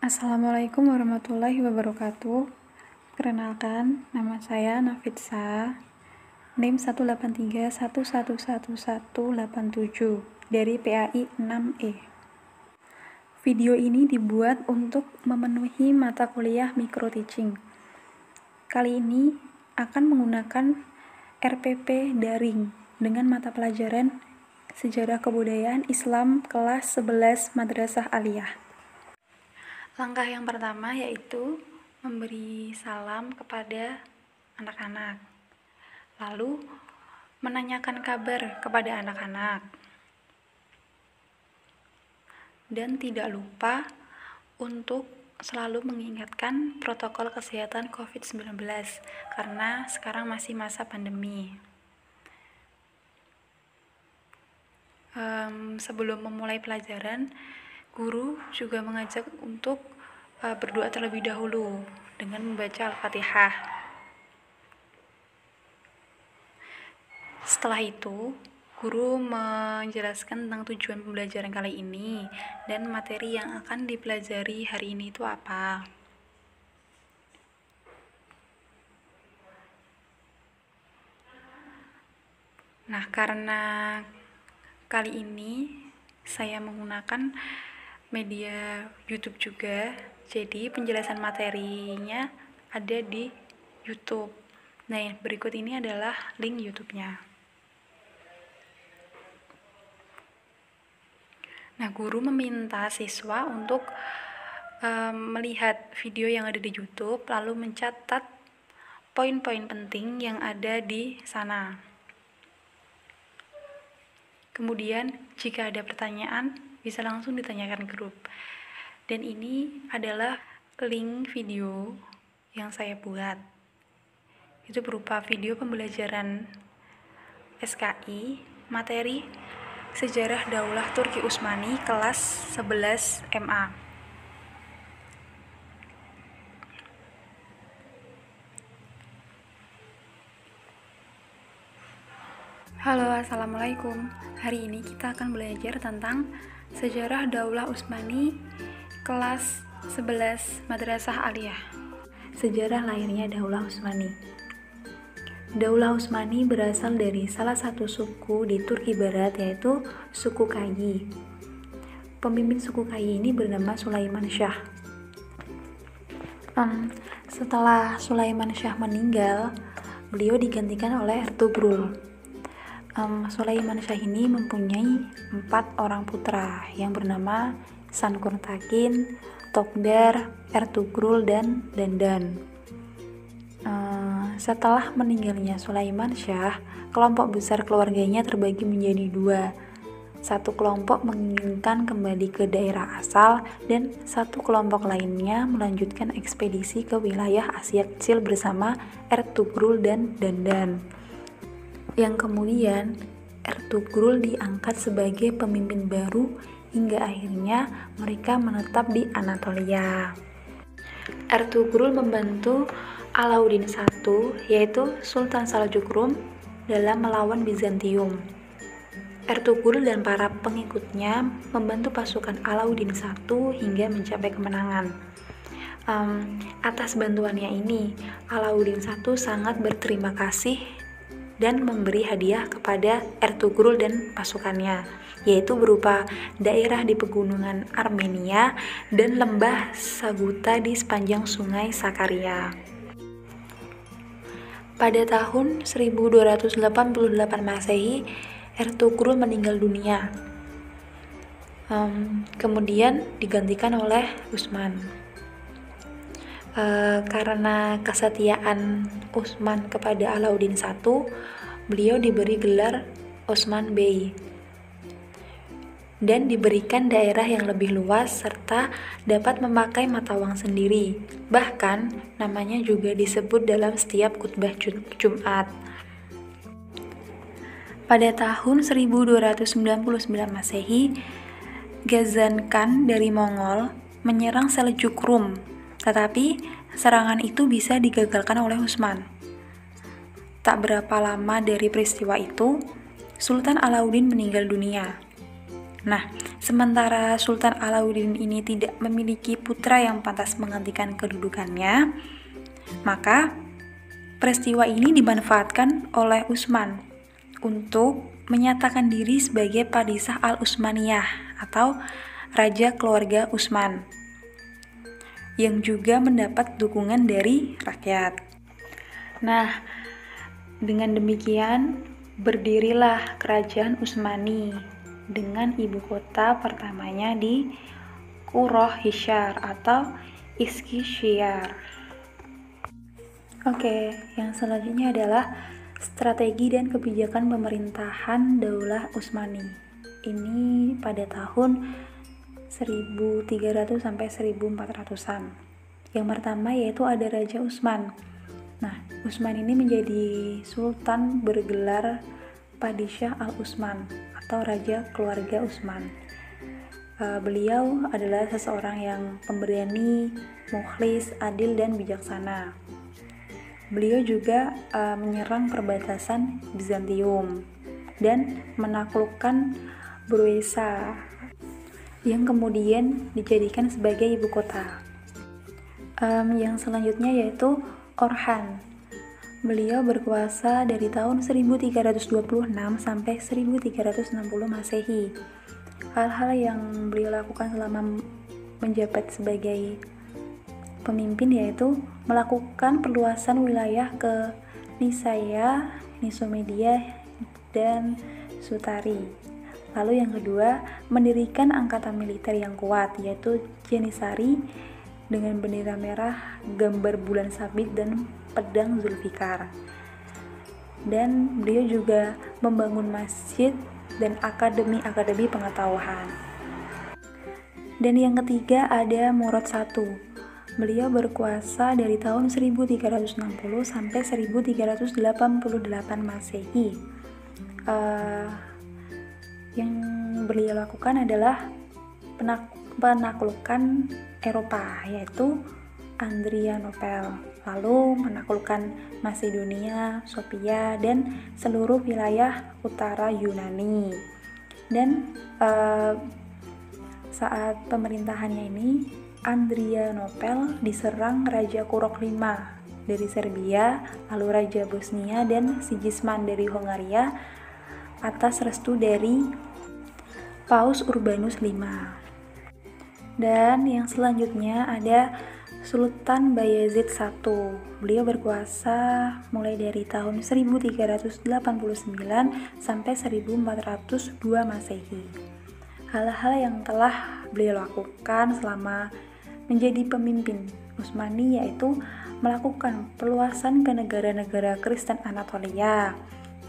Assalamualaikum warahmatullahi wabarakatuh. Perkenalkan, nama saya Nafitsa, NIM 183111187 dari PAI 6E. Video ini dibuat untuk memenuhi mata kuliah micro teaching. Kali ini akan menggunakan RPP daring dengan mata pelajaran Sejarah Kebudayaan Islam kelas 11 Madrasah Aliyah. Langkah yang pertama yaitu memberi salam kepada anak-anak, lalu menanyakan kabar kepada anak-anak, dan tidak lupa untuk selalu mengingatkan protokol kesehatan COVID-19 karena sekarang masih masa pandemi. Sebelum memulai pelajaran, guru juga mengajak untuk berdoa terlebih dahulu dengan membaca Al-Fatihah. Setelah itu, guru menjelaskan tentang tujuan pembelajaran kali ini dan materi yang akan dipelajari hari ini itu apa. Nah, karena kali ini saya menggunakan media YouTube juga, jadi penjelasan materinya ada di YouTube. Nah, berikut ini adalah link YouTube-nya. Nah, guru meminta siswa untuk melihat video yang ada di YouTube, lalu mencatat poin-poin penting yang ada di sana. Kemudian, jika ada pertanyaan, bisa langsung ditanyakan ke grup. Dan ini adalah link video yang saya buat. Itu berupa video pembelajaran SKI, materi Sejarah Daulah Turki Utsmani kelas 11 MA. Halo, assalamualaikum. Hari ini kita akan belajar tentang Sejarah Daulah Utsmani kelas 11 Madrasah Aliyah. Sejarah lahirnya Daulah Utsmani. Daulah Utsmani berasal dari salah satu suku di Turki Barat, yaitu suku Kayi. Pemimpin suku Kayi ini bernama Sulaiman Shah. Setelah Sulaiman Shah meninggal, beliau digantikan oleh Ertugrul. Sulaiman Shah ini mempunyai 4 orang putra yang bernama Sankurtakin, Tokdar, Ertugrul, dan Dandan. Setelah meninggalnya Sulaiman Shah, kelompok besar keluarganya terbagi menjadi 2. Satu kelompok menginginkan kembali ke daerah asal dan satu kelompok lainnya melanjutkan ekspedisi ke wilayah Asia Kecil bersama Ertugrul dan Dandan. Yang kemudian Ertugrul diangkat sebagai pemimpin baru hingga akhirnya mereka menetap di Anatolia. Ertugrul membantu Alauddin I, yaitu Sultan Saljuk Rum, dalam melawan Bizantium. Ertugrul dan para pengikutnya membantu pasukan Alauddin I hingga mencapai kemenangan. Atas bantuannya ini, Alauddin I sangat berterima kasih dan memberi hadiah kepada Ertugrul dan pasukannya, yaitu berupa daerah di pegunungan Armenia dan lembah Saguta di sepanjang sungai Sakarya. Pada tahun 1288 Masehi, Ertugrul meninggal dunia. Kemudian digantikan oleh Utsman. Karena kesetiaan Utsman kepada Alauddin I, beliau diberi gelar Osman Bey dan diberikan daerah yang lebih luas serta dapat memakai mata uang sendiri. Bahkan namanya juga disebut dalam setiap khutbah Jumat. Pada tahun 1299 Masehi, Ghazan Khan dari Mongol menyerang Seljuk Rum. Tetapi serangan itu bisa digagalkan oleh Utsman. Tak berapa lama dari peristiwa itu, Sultan Alauddin meninggal dunia. Nah, sementara Sultan Alauddin ini tidak memiliki putra yang pantas menggantikan kedudukannya, maka peristiwa ini dimanfaatkan oleh Utsman untuk menyatakan diri sebagai Padishah Al-Utsmaniyah atau Raja Keluarga Utsman, yang juga mendapat dukungan dari rakyat. Nah, dengan demikian berdirilah Kerajaan Utsmani dengan ibu kota pertamanya di Quraisy atau Iskishiyar. Oke, yang selanjutnya adalah strategi dan kebijakan pemerintahan Daulah Utsmani. Ini pada tahun 1300 sampai 1400-an. Yang pertama yaitu ada Raja Utsman. Nah, Utsman ini menjadi sultan bergelar Padishah Al-Utsman atau Raja Keluarga Utsman. Beliau adalah seseorang yang pemberani, mukhlis, adil, dan bijaksana. Beliau juga menyerang perbatasan Bizantium dan menaklukkan Bruesa yang kemudian dijadikan sebagai ibu kota. Yang selanjutnya yaitu Orhan. Beliau berkuasa dari tahun 1326 sampai 1360 Masehi. Hal-hal yang beliau lakukan selama menjabat sebagai pemimpin yaitu melakukan perluasan wilayah ke Nisaya, Nisomedia, dan Sutari. Lalu yang kedua, mendirikan angkatan militer yang kuat yaitu Janisari dengan bendera merah, gambar bulan sabit, dan pedang Zulfikar. Dan beliau juga membangun masjid dan akademi-akademi pengetahuan. Dan yang ketiga ada Murad I. Beliau berkuasa dari tahun 1360 sampai 1388 Masehi. Yang beliau lakukan adalah penaklukan Eropa, yaitu Adrianople, lalu menaklukkan Macedonia, Sophia, dan seluruh wilayah utara Yunani. Dan saat pemerintahannya ini, Adrianople diserang Raja Kurok V dari Serbia, lalu Raja Bosnia dan Sigismund dari Hongaria atas restu dari Paus Urbanus V. Dan yang selanjutnya ada Sultan Bayezid I. Beliau berkuasa mulai dari tahun 1389 sampai 1402 Masehi. Hal-hal yang telah beliau lakukan selama menjadi pemimpin Utsmani yaitu melakukan perluasan ke negara-negara Kristen Anatolia,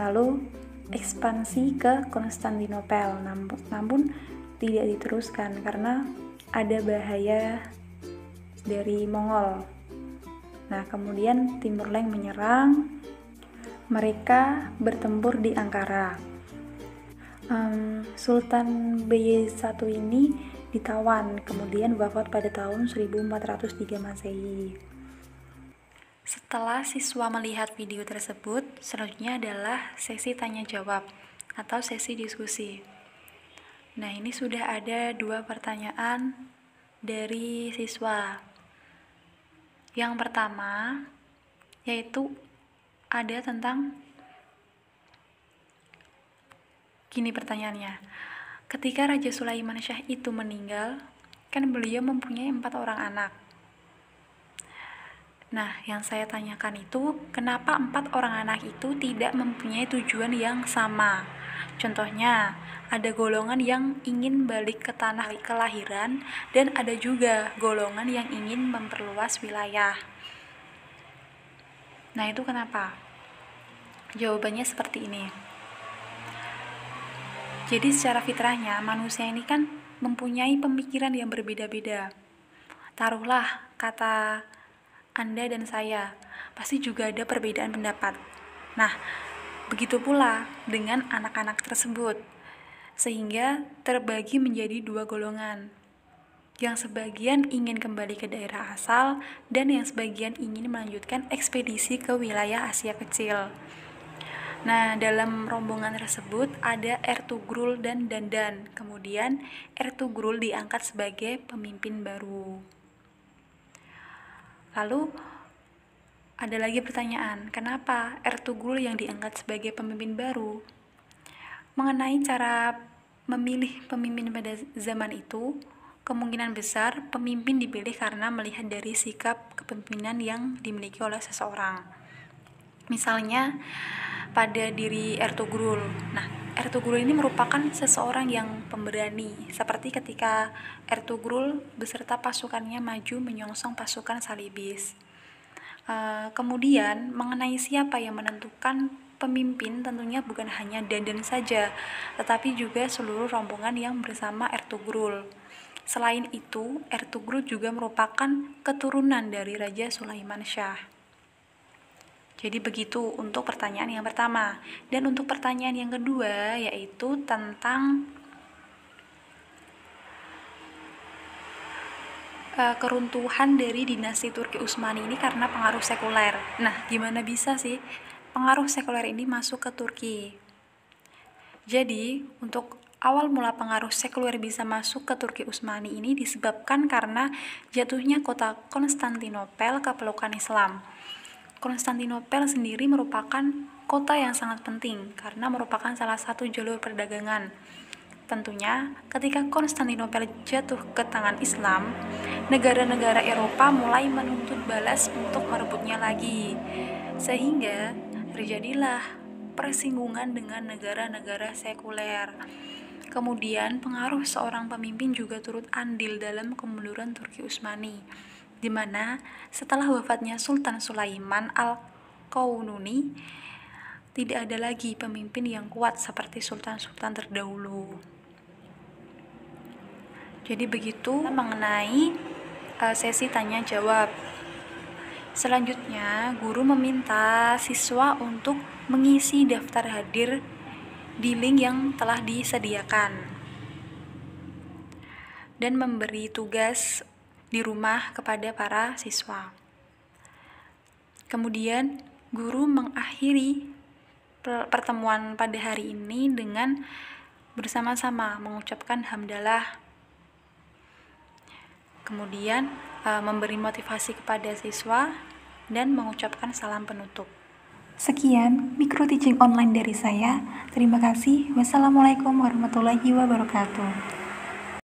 lalu ekspansi ke Konstantinopel, namun tidak diteruskan karena ada bahaya dari Mongol. Nah, kemudian Timur Leng menyerang, mereka bertempur di Ankara. Sultan Bayezid I ini ditawan, kemudian wafat pada tahun 1403 Masehi. Setelah siswa melihat video tersebut, selanjutnya adalah sesi tanya jawab atau sesi diskusi. Nah, ini sudah ada 2 pertanyaan dari siswa. Yang pertama yaitu ada tentang gini pertanyaannya. Ketika Raja Sulaiman Syah itu meninggal, kan beliau mempunyai 4 orang anak. Nah, yang saya tanyakan itu, kenapa 4 orang anak itu tidak mempunyai tujuan yang sama? Contohnya, ada golongan yang ingin balik ke tanah kelahiran dan ada juga golongan yang ingin memperluas wilayah. Nah, itu kenapa? Jawabannya seperti ini. Jadi secara fitrahnya manusia ini kan mempunyai pemikiran yang berbeda-beda. Taruhlah kata Anda dan saya, pasti juga ada perbedaan pendapat. Nah, begitu pula dengan anak-anak tersebut, sehingga terbagi menjadi 2 golongan. Yang sebagian ingin kembali ke daerah asal dan yang sebagian ingin melanjutkan ekspedisi ke wilayah Asia Kecil. Nah, dalam rombongan tersebut ada Ertugrul dan Dandan. Kemudian Ertugrul diangkat sebagai pemimpin baru. Lalu ada lagi pertanyaan, kenapa Ertugrul yang diangkat sebagai pemimpin baru? Mengenai cara memilih pemimpin pada zaman itu, kemungkinan besar pemimpin dipilih karena melihat dari sikap kepemimpinan yang dimiliki oleh seseorang. Misalnya pada diri Ertugrul. Nah, Ertugrul ini merupakan seseorang yang pemberani, seperti ketika Ertugrul beserta pasukannya maju menyongsong pasukan Salibis. Kemudian mengenai siapa yang menentukan pemimpin, tentunya bukan hanya Dandan saja, tetapi juga seluruh rombongan yang bersama Ertugrul. Selain itu, Ertugrul juga merupakan keturunan dari Raja Sulaiman Syah. Jadi begitu untuk pertanyaan yang pertama. Dan untuk pertanyaan yang kedua yaitu tentang keruntuhan dari dinasti Turki Utsmani ini karena pengaruh sekuler. Nah, gimana bisa sih pengaruh sekuler ini masuk ke Turki? Jadi, untuk awal mula pengaruh sekuler bisa masuk ke Turki Utsmani ini disebabkan karena jatuhnya kota Konstantinopel ke pelukan Islam. Konstantinopel sendiri merupakan kota yang sangat penting karena merupakan salah satu jalur perdagangan. Tentunya, ketika Konstantinopel jatuh ke tangan Islam, negara-negara Eropa mulai menuntut balas untuk merebutnya lagi. Sehingga terjadilah persinggungan dengan negara-negara sekuler. Kemudian, pengaruh seorang pemimpin juga turut andil dalam kemunduran Turki Utsmani, di mana setelah wafatnya Sultan Sulaiman Al-Qaununi, tidak ada lagi pemimpin yang kuat seperti sultan-sultan terdahulu. Jadi begitu mengenai sesi tanya jawab. Selanjutnya, guru meminta siswa untuk mengisi daftar hadir di link yang telah disediakan dan memberi tugas di rumah kepada para siswa. Kemudian, guru mengakhiri pertemuan pada hari ini dengan bersama-sama mengucapkan hamdalah. Kemudian, memberi motivasi kepada siswa dan mengucapkan salam penutup. Sekian micro teaching online dari saya. Terima kasih. Wassalamualaikum warahmatullahi wabarakatuh.